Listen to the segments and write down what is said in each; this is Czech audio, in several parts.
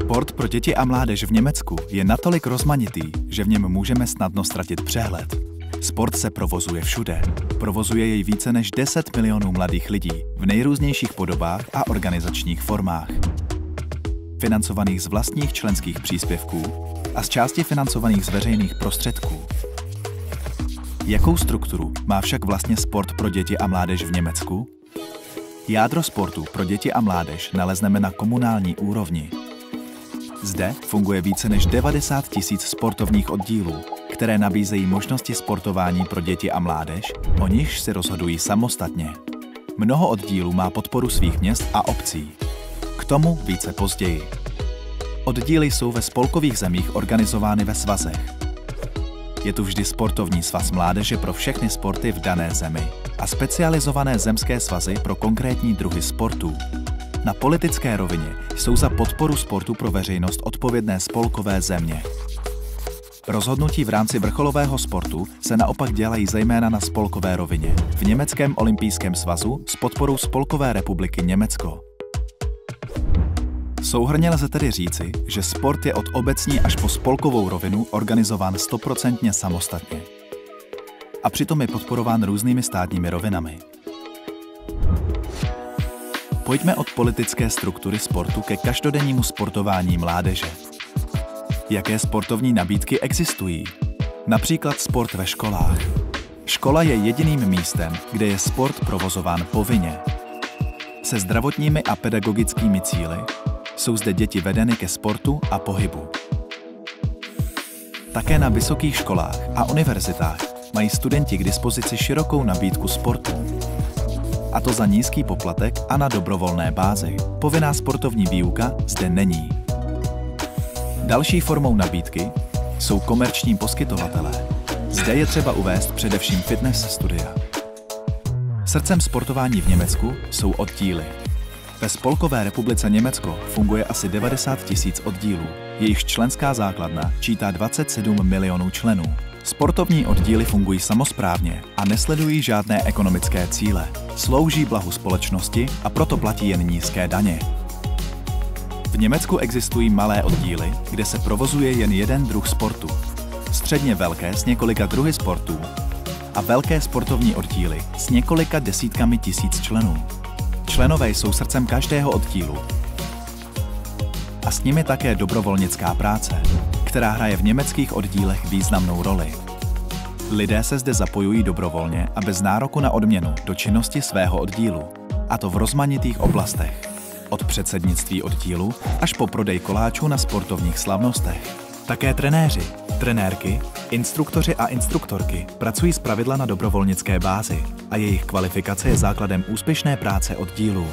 Sport pro děti a mládež v Německu je natolik rozmanitý, že v něm můžeme snadno ztratit přehled. Sport se provozuje všude. Provozuje jej více než 10 milionů mladých lidí v nejrůznějších podobách a organizačních formách. Financovaných z vlastních členských příspěvků a z části financovaných z veřejných prostředků. Jakou strukturu má však vlastně sport pro děti a mládež v Německu? Jádro sportu pro děti a mládež nalezneme na komunální úrovni. Zde funguje více než 90 000 sportovních oddílů, které nabízejí možnosti sportování pro děti a mládež, o nichž si rozhodují samostatně. Mnoho oddílů má podporu svých měst a obcí. K tomu více později. Oddíly jsou ve spolkových zemích organizovány ve svazech. Je tu vždy sportovní svaz mládeže pro všechny sporty v dané zemi a specializované zemské svazy pro konkrétní druhy sportů. Na politické rovině jsou za podporu sportu pro veřejnost odpovědné spolkové země. Rozhodnutí v rámci vrcholového sportu se naopak dělají zejména na spolkové rovině v Německém olympijském svazu s podporou Spolkové republiky Německo. Souhrnně lze tedy říci, že sport je od obecní až po spolkovou rovinu organizován 100% samostatně. A přitom je podporován různými státními rovinami. Pojďme od politické struktury sportu ke každodennímu sportování mládeže. Jaké sportovní nabídky existují? Například sport ve školách. Škola je jediným místem, kde je sport provozován povinně. Se zdravotními a pedagogickými cíli jsou zde děti vedeny ke sportu a pohybu. Také na vysokých školách a univerzitách mají studenti k dispozici širokou nabídku sportů. A to za nízký poplatek a na dobrovolné bázi. Povinná sportovní výuka zde není. Další formou nabídky jsou komerční poskytovatelé. Zde je třeba uvést především fitness studia. Srdcem sportování v Německu jsou oddíly. Ve Spolkové republice Německo funguje asi 90 000 oddílů. Jejich členská základna čítá 27 milionů členů. Sportovní oddíly fungují samosprávně a nesledují žádné ekonomické cíle. Slouží blahu společnosti a proto platí jen nízké daně. V Německu existují malé oddíly, kde se provozuje jen jeden druh sportu. Středně velké s několika druhy sportů a velké sportovní oddíly s několika desítkami tisíc členů. Členové jsou srdcem každého oddílu. A s nimi také dobrovolnická práce, která hraje v německých oddílech významnou roli. Lidé se zde zapojují dobrovolně a bez nároku na odměnu do činnosti svého oddílu, a to v rozmanitých oblastech. Od předsednictví oddílu až po prodej koláčů na sportovních slavnostech. Také trenéři, trenérky, instruktoři a instruktorky pracují zpravidla na dobrovolnické bázi a jejich kvalifikace je základem úspěšné práce oddílů.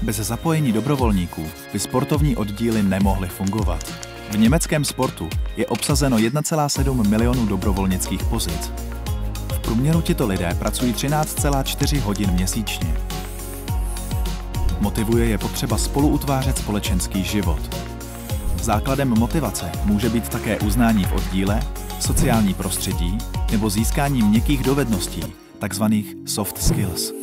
Bez zapojení dobrovolníků by sportovní oddíly nemohly fungovat. V německém sportu je obsazeno 1,7 milionu dobrovolnických pozic. V průměru tito lidé pracují 13,4 hodin měsíčně. Motivuje je potřeba spolu utvářet společenský život. Základem motivace může být také uznání v oddíle, sociální prostředí nebo získání měkkých dovedností, takzvaných soft skills.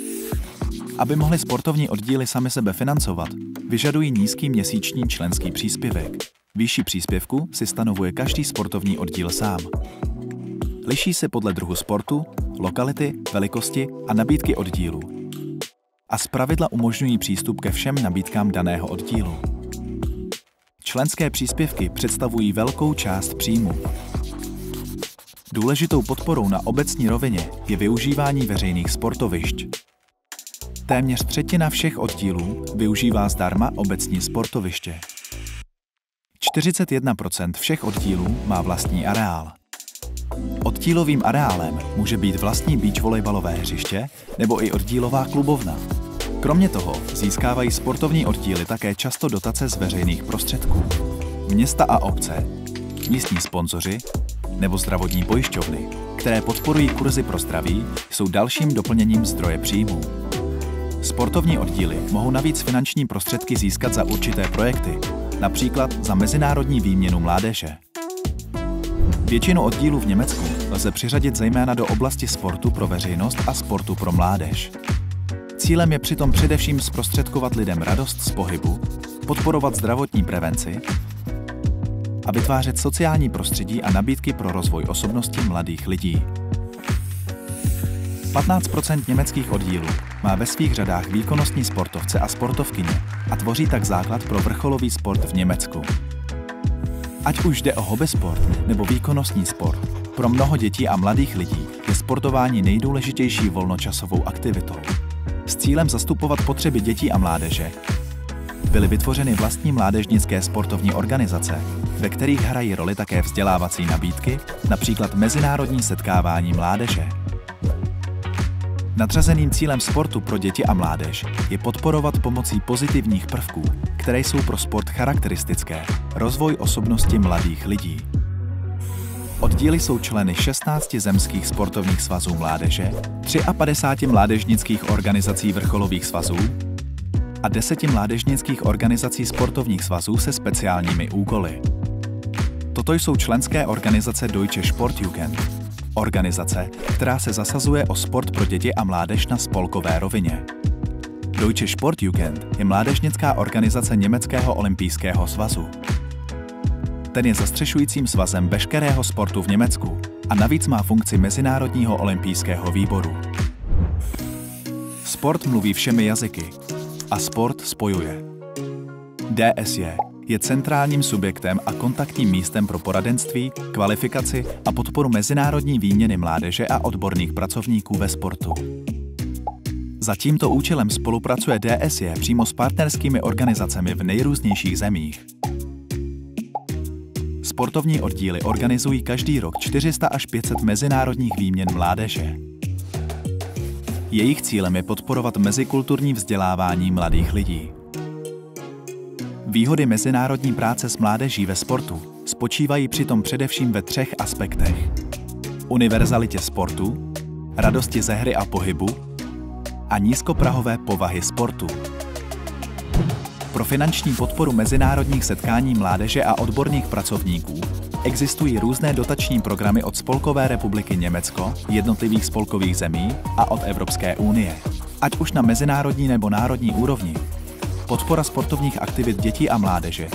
Aby mohly sportovní oddíly sami sebe financovat, vyžadují nízký měsíční členský příspěvek. Výši příspěvku si stanovuje každý sportovní oddíl sám. Liší se podle druhu sportu, lokality, velikosti a nabídky oddílu. A zpravidla umožňují přístup ke všem nabídkám daného oddílu. Členské příspěvky představují velkou část příjmu. Důležitou podporou na obecní rovině je využívání veřejných sportovišť. Téměř třetina všech oddílů využívá zdarma obecní sportoviště. 41% všech oddílů má vlastní areál. Oddílovým areálem může být vlastní beach volejbalové hřiště nebo i oddílová klubovna. Kromě toho získávají sportovní oddíly také často dotace z veřejných prostředků. Města a obce, místní sponzoři nebo zdravotní pojišťovny, které podporují kurzy pro zdraví, jsou dalším doplněním zdroje příjmů. Sportovní oddíly mohou navíc finanční prostředky získat za určité projekty, například za mezinárodní výměnu mládeže. Většinu oddílů v Německu lze přiřadit zejména do oblasti sportu pro veřejnost a sportu pro mládež. Cílem je přitom především zprostředkovat lidem radost z pohybu, podporovat zdravotní prevenci a vytvářet sociální prostředí a nabídky pro rozvoj osobnosti mladých lidí. 15% německých oddílů má ve svých řadách výkonnostní sportovce a sportovkyně a tvoří tak základ pro vrcholový sport v Německu. Ať už jde o hobbysport nebo výkonnostní sport, pro mnoho dětí a mladých lidí je sportování nejdůležitější volnočasovou aktivitou. S cílem zastupovat potřeby dětí a mládeže byly vytvořeny vlastní mládežnické sportovní organizace, ve kterých hrají roli také vzdělávací nabídky, například mezinárodní setkávání mládeže. Nadřazeným cílem sportu pro děti a mládež je podporovat pomocí pozitivních prvků, které jsou pro sport charakteristické, rozvoj osobnosti mladých lidí. Oddíly jsou členy 16 zemských sportovních svazů mládeže, 53 mládežnických organizací vrcholových svazů a 10 mládežnických organizací sportovních svazů se speciálními úkoly. Toto jsou členské organizace Deutsche Sportjugend, organizace, která se zasazuje o sport pro děti a mládež na spolkové rovině. Deutsche Sportjugend je mládežnická organizace Německého olympijského svazu. Ten je zastřešujícím svazem veškerého sportu v Německu a navíc má funkci Mezinárodního olympijského výboru. Sport mluví všemi jazyky a sport spojuje. DSJ je centrálním subjektem a kontaktním místem pro poradenství, kvalifikaci a podporu mezinárodní výměny mládeže a odborných pracovníků ve sportu. Za tímto účelem spolupracuje DSJ přímo s partnerskými organizacemi v nejrůznějších zemích. Sportovní oddíly organizují každý rok 400 až 500 mezinárodních výměn mládeže. Jejich cílem je podporovat mezikulturní vzdělávání mladých lidí. Výhody mezinárodní práce s mládeží ve sportu spočívají přitom především ve 3 aspektech: univerzalitě sportu, radosti ze hry a pohybu a nízkoprahové povahy sportu. Pro finanční podporu mezinárodních setkání mládeže a odborných pracovníků existují různé dotační programy od Spolkové republiky Německo, jednotlivých spolkových zemí a od Evropské unie. Ať už na mezinárodní nebo národní úrovni, podpora sportovních aktivit dětí a mládeže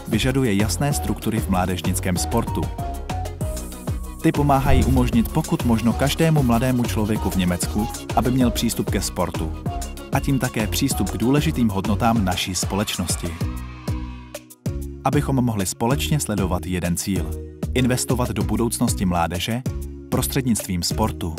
vyžaduje jasné struktury v mládežnickém sportu. Ty pomáhají umožnit pokud možno každému mladému člověku v Německu, aby měl přístup ke sportu a tím také přístup k důležitým hodnotám naší společnosti. Abychom mohli společně sledovat jeden cíl – investovat do budoucnosti mládeže prostřednictvím sportu.